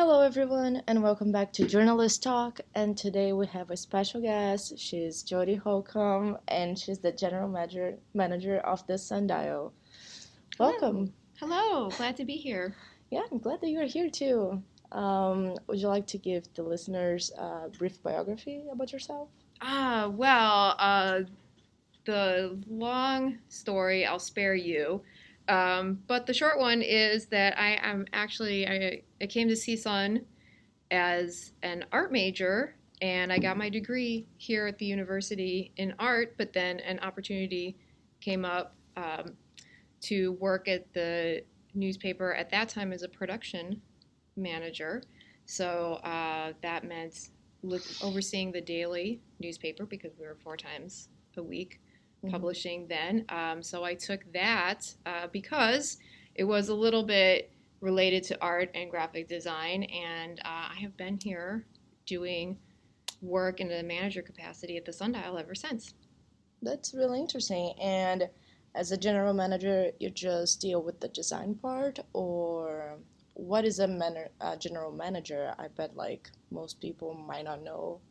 Hello, everyone, and welcome back to Journalist Talk. And today we have a special guest. She's Jody Holcomb, and she's the general manager of the Sundial. Welcome. Hello, glad to be here. Yeah, I'm glad that you're here too. Would you like to give the listeners a brief biography about yourself? The long story I'll spare you. But the short one is that I came to CSUN as an art major, and I got my degree here at the university in art, but then an opportunity came up to work at the newspaper at that time as a production manager. So that meant overseeing the daily newspaper because we were 4 times a week publishing then. So I took that because it was a little bit related to art and graphic design, and I have been here doing work in a manager capacity at the Sundial ever since. That's really interesting. And as a general manager, you just deal with the design part, or what is a general manager? I bet like most people might not know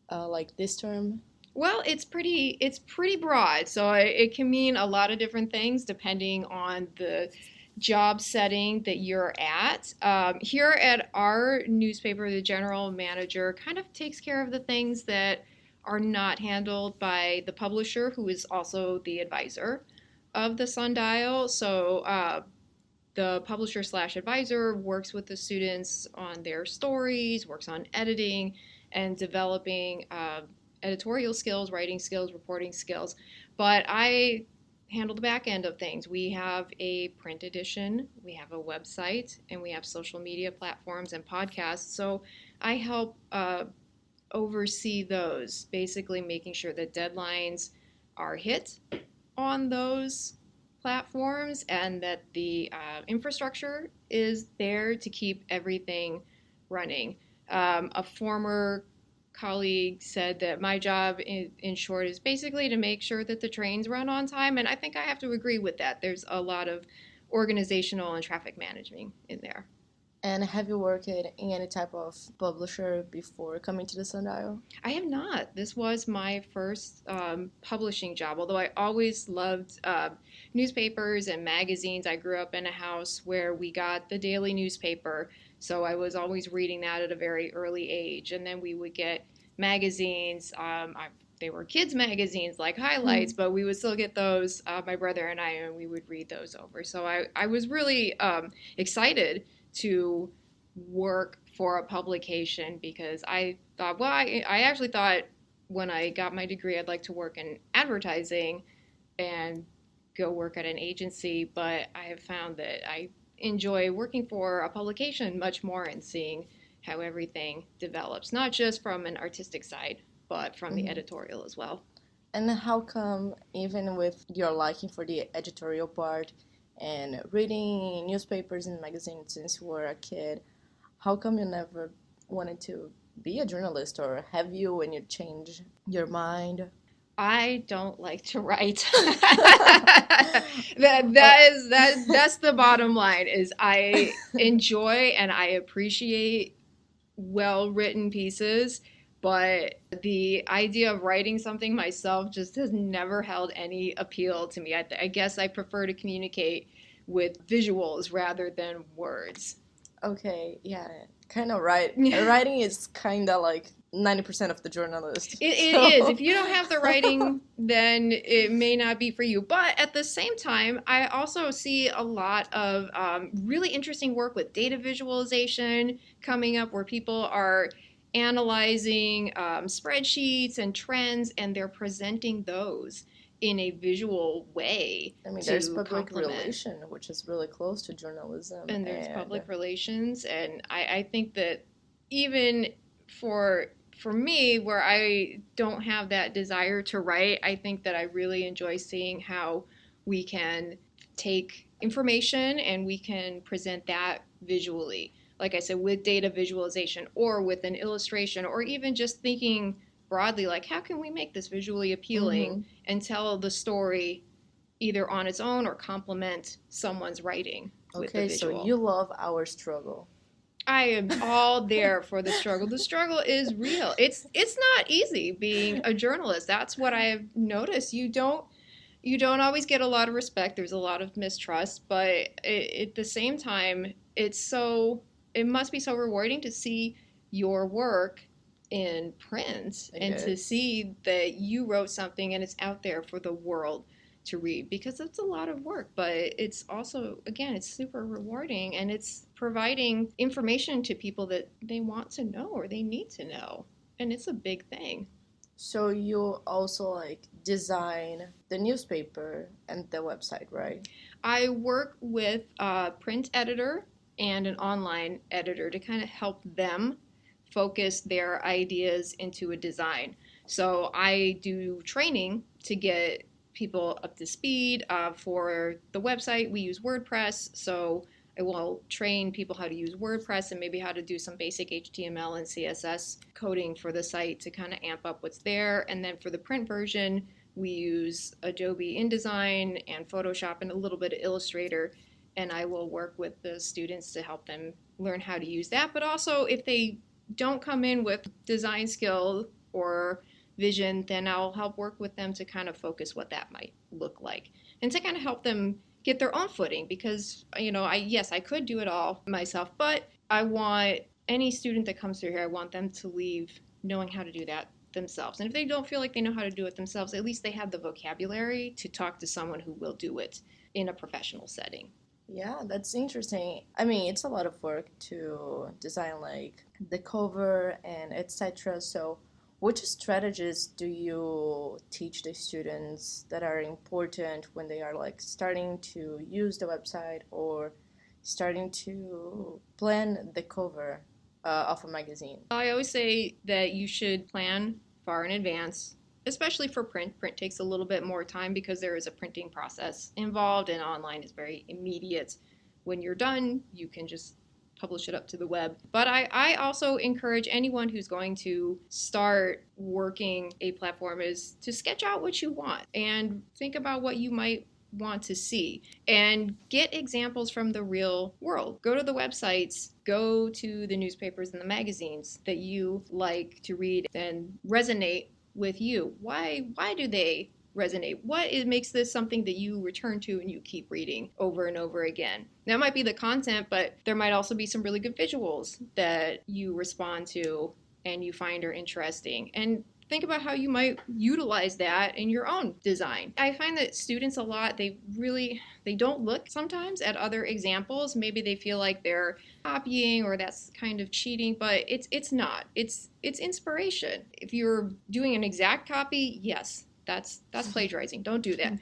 like this term. Well, it's pretty broad, so it can mean a lot of different things depending on the job setting that you're at. Here at our newspaper, the general manager kind of takes care of the things that are not handled by the publisher, who is also the advisor of the Sundial. So the publisher slash advisor works with the students on their stories, works on editing and developing editorial skills, writing skills, reporting skills. But I handle the back end of things. We have a print edition, we have a website, and we have social media platforms and podcasts. So I help oversee those, basically making sure that deadlines are hit on those platforms and that the infrastructure is there to keep everything running. A former colleague said that my job in short is basically to make sure that the trains run on time, and I think I have to agree with that. There's a lot of organizational and traffic management in there. And have you worked in any type of publisher before coming to the Sundial? I have not. This was my first publishing job, although I always loved newspapers and magazines. I grew up in a house where we got the daily newspaper, so I was always reading that at a very early age. And then we would get magazines. They were kids' magazines like Highlights, but we would still get those, my brother and I, and we would read those over. So I was really excited to work for a publication because I thought, I actually thought when I got my degree I'd like to work in advertising and go work at an agency, but I have found that I enjoy working for a publication much more and seeing how everything develops, not just from an artistic side, but from the editorial as well. And how come, even with your liking for the editorial part and reading newspapers and magazines since you were a kid, how come you never wanted to be a journalist, or have you when you change your mind? I don't like to write. That's the bottom line. Is I enjoy and I appreciate well-written pieces, but the idea of writing something myself just has never held any appeal to me. I guess I prefer to communicate with visuals rather than words. Okay, yeah, kind of right. Writing is kind of like 90% of the journalist. It is. If you don't have the writing, then it may not be for you. But at the same time, I also see a lot of really interesting work with data visualization coming up where people are analyzing spreadsheets and trends, and they're presenting those in a visual way. I mean, there's public relations, which is really close to journalism. And there's public relations, and I think that even for me, where I don't have that desire to write, I think that I really enjoy seeing how we can take information and we can present that visually. Like I said, with data visualization or with an illustration, or even just thinking broadly, like how can we make this visually appealing and tell the story either on its own or complement someone's writing with the visual. So you love our struggle. I am all there for the struggle. The struggle is real. It's not easy being a journalist. That's what I've noticed. You don't always get a lot of respect. There's a lot of mistrust, but at the same time, it must be so rewarding to see your work in print and to see that you wrote something and it's out there for the world to read, because it's a lot of work, but it's also, again, it's super rewarding, and it's providing information to people that they want to know or they need to know, and it's a big thing. So you also like design the newspaper and the website, right? I work with a print editor and an online editor to kind of help them focus their ideas into a design. So I do training to get people up to speed. For the website, we use WordPress, so I will train people how to use WordPress and maybe how to do some basic HTML and CSS coding for the site to kind of amp up what's there. And then for the print version, we use Adobe InDesign and Photoshop and a little bit of Illustrator, and I will work with the students to help them learn how to use that. But also, if they don't come in with design skill or vision, then I'll help work with them to kind of focus what that might look like and to kind of help them get their own footing, because I could do it all myself, but I want any student that comes through here, I want them to leave knowing how to do that themselves. And if they don't feel like they know how to do it themselves, at least they have the vocabulary to talk to someone who will do it in a professional setting. Yeah, that's interesting. I mean, it's a lot of work to design like the cover and etc. So which strategies do you teach the students that are important when they are like starting to use the website or starting to plan the cover of a magazine? I always say that you should plan far in advance, especially for print. Print takes a little bit more time because there is a printing process involved, and online is very immediate. When you're done, you can just publish it up to the web. But I also encourage anyone who's going to start working a platform is to sketch out what you want and think about what you might want to see and get examples from the real world. Go to the websites, go to the newspapers and the magazines that you like to read and resonate with you. Why do they resonate? What makes this something that you return to and you keep reading over and over again? That might be the content, but there might also be some really good visuals that you respond to and you find are interesting. And think about how you might utilize that in your own design. I find that students a lot, they don't look sometimes at other examples. Maybe they feel like they're copying or that's kind of cheating, but it's not. It's inspiration. If you're doing an exact copy, yes, that's plagiarizing. Don't do that.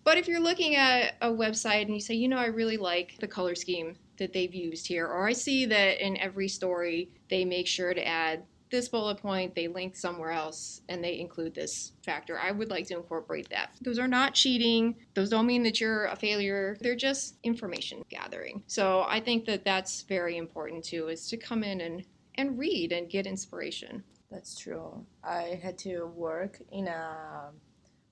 But if you're looking at a website and you say, I really like the color scheme that they've used here, or I see that in every story they make sure to add this bullet point, they link somewhere else, and they include this factor, I would like to incorporate that. Those are not cheating. Those don't mean that you're a failure. They're just information gathering. So I think that that's very important too, is to come in and read and get inspiration. That's true. I had to work in a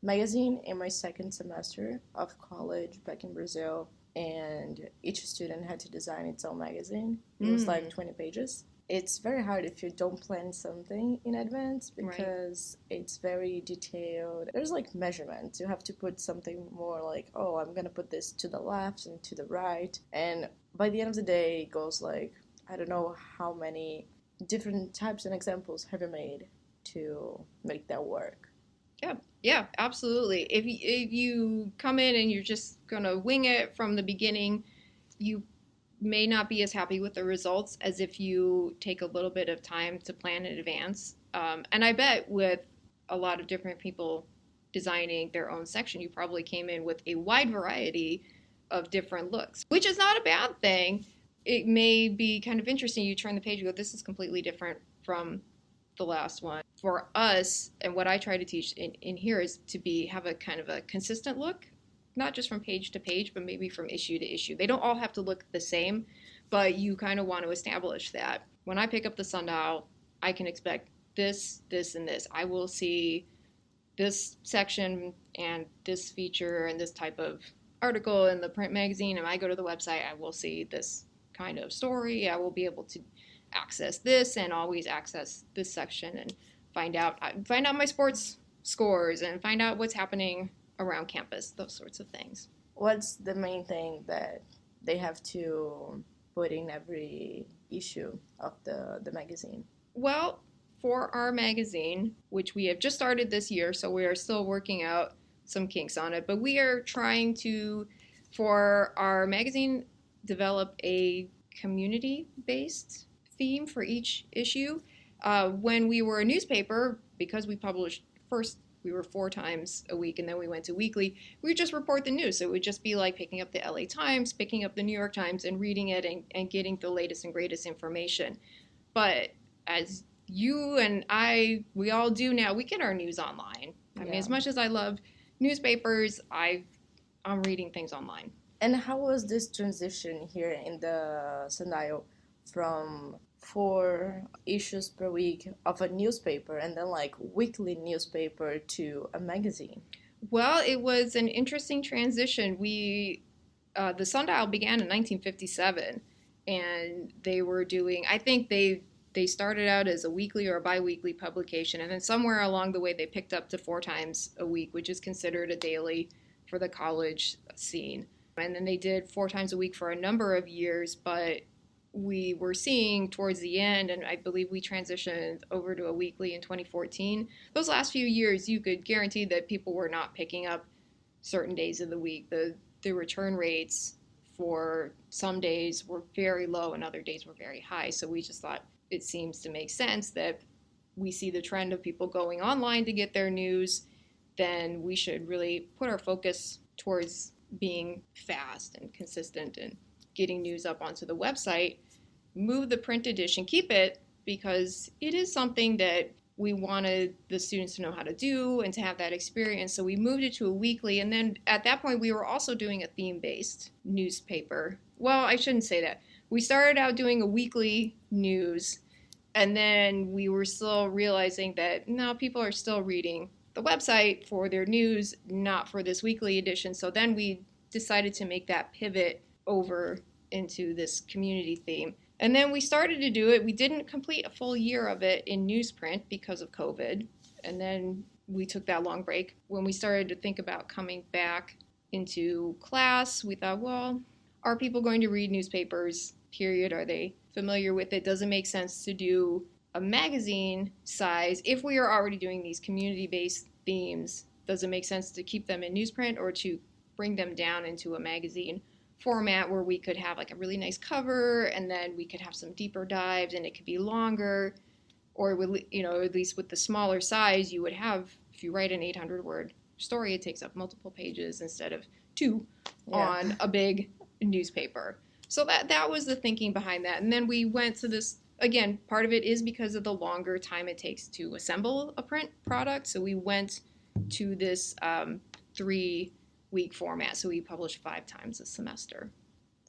magazine in my second semester of college back in Brazil, and each student had to design its own magazine. It was like 20 pages. It's very hard if you don't plan something in advance because it's very detailed. There's like measurements. You have to put something more like, oh, I'm going to put this to the left and to the right. And by the end of the day, it goes like, I don't know how many different types and examples have you made to make that work. Yeah, absolutely. If you come in and you're just going to wing it from the beginning, you may not be as happy with the results as if you take a little bit of time to plan in advance. And I bet with a lot of different people designing their own section, you probably came in with a wide variety of different looks, which is not a bad thing. It may be kind of interesting. You turn the page and go, this is completely different from the last one. For us, and what I try to teach in here is to have a kind of a consistent look, not just from page to page, but maybe from issue to issue. They don't all have to look the same, but you kind of want to establish that. When I pick up the Sundial, I can expect this, this, and this. I will see this section and this feature and this type of article in the print magazine. And I go to the website, I will see this kind of story. I will be able to access this and always access this section and find out my sports scores and find out what's happening around campus, those sorts of things. What's the main thing that they have to put in every issue of the magazine? Well, for our magazine, which we have just started this year, so we are still working out some kinks on it, but we are trying to, for our magazine, develop a community-based theme for each issue. When we were a newspaper, because we published first, we were 4 times a week, and then we went to weekly, we would just report the news. So it would just be like picking up the LA Times, picking up the New York Times, and reading it and getting the latest and greatest information. But as you and I, we all do now, we get our news online. I mean, as much as I love newspapers, I'm reading things online. And how was this transition here in the Sundial from 4 issues per week of a newspaper and then like weekly newspaper to a magazine? Well, it was an interesting transition. The Sundial began in 1957, and they were doing, I think they started out as a weekly or a bi-weekly publication, and then somewhere along the way they picked up to 4 times a week, which is considered a daily for the college scene. And then they did 4 times a week for a number of years, but we were seeing towards the end, and I believe we transitioned over to a weekly in 2014. Those last few years, you could guarantee that people were not picking up certain days of the week. The return rates for some days were very low and other days were very high. So we just thought it seems to make sense that we see the trend of people going online to get their news, then we should really put our focus towards being fast and consistent and getting news up onto the website, move the print edition, keep it, because it is something that we wanted the students to know how to do and to have that experience. So we moved it to a weekly, and then at that point we were also doing a theme-based newspaper. Well, I shouldn't say that. We started out doing a weekly news, and then we were still realizing that no, people are still reading the website for their news, not for this weekly edition. So then we decided to make that pivot over into this community theme. And then we started to do it. We didn't complete a full year of it in newsprint because of COVID. And then we took that long break. When we started to think about coming back into class, we thought, well, are people going to read newspapers, period? Are they familiar with it? Does it make sense to do a magazine size if we are already doing these community-based themes? Does it make sense to keep them in newsprint or to bring them down into a magazine format where we could have like a really nice cover and then we could have some deeper dives and it could be longer? Or at least with the smaller size, you would have, if you write an 800-word story, it takes up multiple pages instead of 2 on a big newspaper. So that was the thinking behind that. And then we went to this, again, part of it is because of the longer time it takes to assemble a print product. So we went to this 3-week format. So we publish 5 times a semester.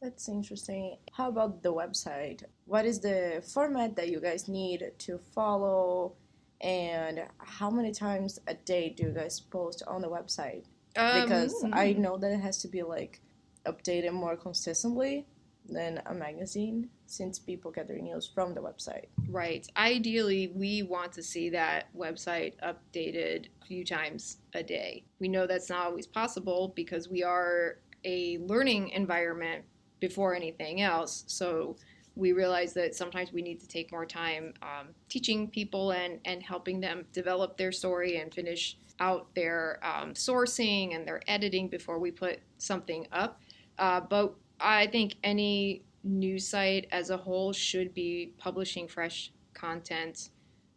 That's interesting. How about the website? What is the format that you guys need to follow? And how many times a day do you guys post on the website? Because I know that it has to be like updated more consistently than a magazine, since people get their news from the website. Right. Ideally, we want to see that website updated a few times a day. We know that's not always possible because we are a learning environment before anything else. So we realize that sometimes we need to take more time teaching people and helping them develop their story and finish out their sourcing and their editing before we put something up. But I think any news site as a whole should be publishing fresh content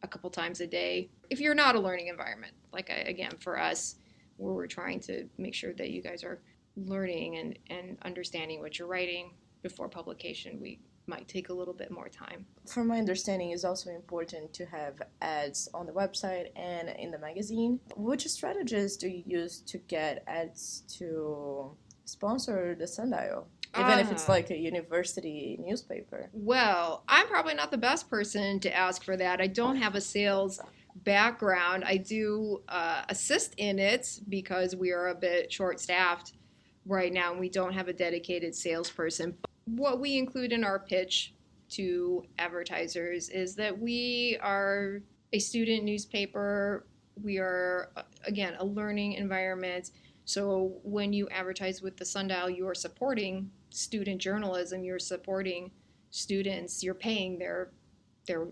a couple times a day. If you're not a learning environment, again, for us, where we're trying to make sure that you guys are learning and understanding what you're writing before publication, we might take a little bit more time. From my understanding, it's also important to have ads on the website and in the magazine. Which strategies do you use to get ads to sponsor the Sundial? Even if it's like a university newspaper. Well, I'm probably not the best person to ask for that. I don't have a sales background. I do assist in it because we are a bit short-staffed right now and we don't have a dedicated salesperson. What we include in our pitch to advertisers is that we are a student newspaper. We are, again, a learning environment. So when you advertise with the Sundial, you are supporting student journalism. You're supporting students. You're paying their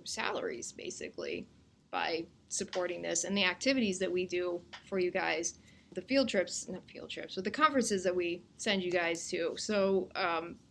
salaries, basically, by supporting this. And the activities that we do for you guys, the but the conferences that we send you guys to. So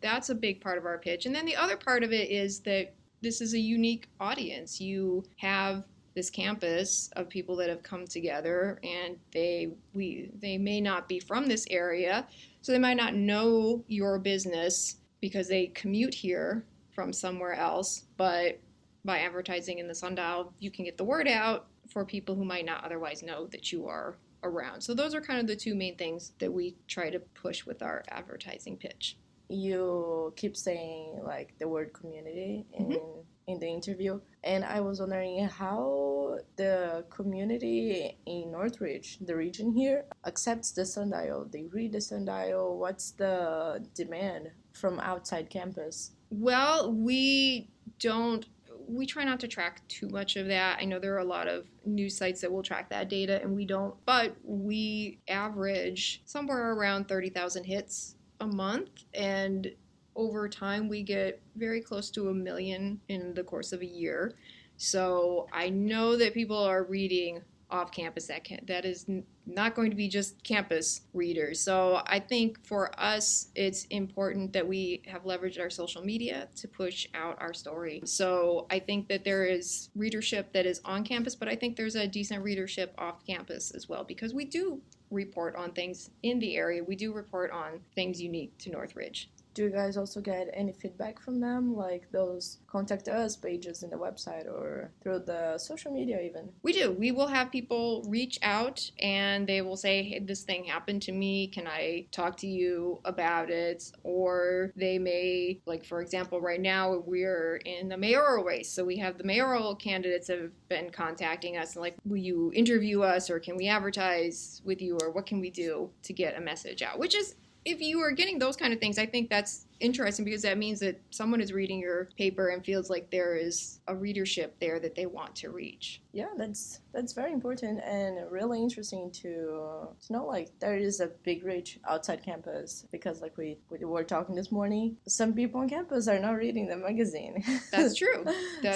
that's a big part of our pitch. And then the other part of it is that this is a unique audience. You have this campus of people that have come together, and they may not be from this area, so they might not know your business because they commute here from somewhere else. But by advertising in the Sundial, you can get the word out for people who might not otherwise know that you are around. So those are kind of the two main things that we try to push with our advertising pitch. You keep saying like the word community in the interview, and I was wondering how the community in Northridge, the region here, accepts the Sundial. They read the Sundial. What's the demand from outside campus? Well, we try not to track too much of that. I know there are a lot of news sites that will track that data, and we don't, but we average somewhere around 30,000 hits a month, and over time we get very close to 1 million in the course of a year. So I know that people are reading off campus. That is not going to be just campus readers. So I think for us, it's important that we have leveraged our social media to push out our story. So I think that there is readership that is on campus, but I think there's a decent readership off campus as well, because we do report on things in the area. We do report on things unique to Northridge. Do you guys also get any feedback from them, like those contact us pages in the website or through the social media even? We do. We will have people reach out and they will say, hey, this thing happened to me. Can I talk to you about it? Or they may, like, for example, right now we're in the mayoral race. So we have the mayoral candidates have been contacting us, like, will you interview us, or can we advertise with you, or what can we do to get a message out? Which is, if you are getting those kind of things, I think that's interesting, because that means that someone is reading your paper and feels like there is a readership there that they want to reach. Yeah, that's very important and really interesting to know, like, there is a big reach outside campus, because like we were talking this morning, some people on campus are not reading the magazine. That's true.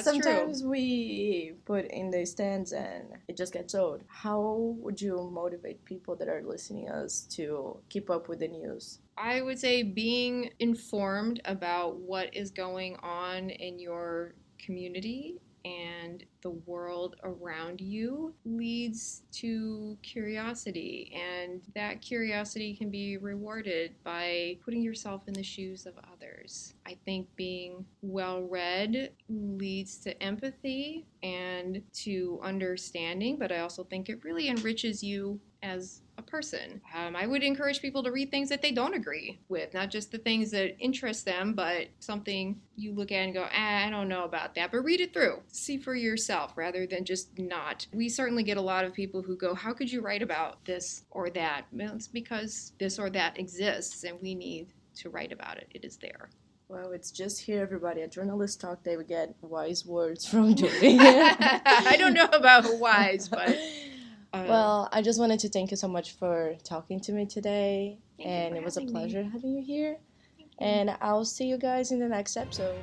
Sometimes we put in the stands and it just gets old. How would you motivate people that are listening us to keep up with the news? I would say being informed about what is going on in your community and the world around you leads to curiosity, and that curiosity can be rewarded by putting yourself in the shoes of others. I think being well-read leads to empathy and to understanding, but I also think it really enriches you as a person. I would encourage people to read things that they don't agree with, not just the things that interest them, but something you look at and go, I don't know about that, but read it through. See for yourself rather than just not. We certainly get a lot of people who go, how could you write about this or that? Well, it's because this or that exists and we need to write about it. It is there. Well, it's just here, everybody. At Journalist Talk, they would get wise words from Jody. I don't know about wise, but... well, I just wanted to thank you so much for talking to me today, Thank and you for it was a having pleasure me. having you here. And I'll see you guys in the next episode.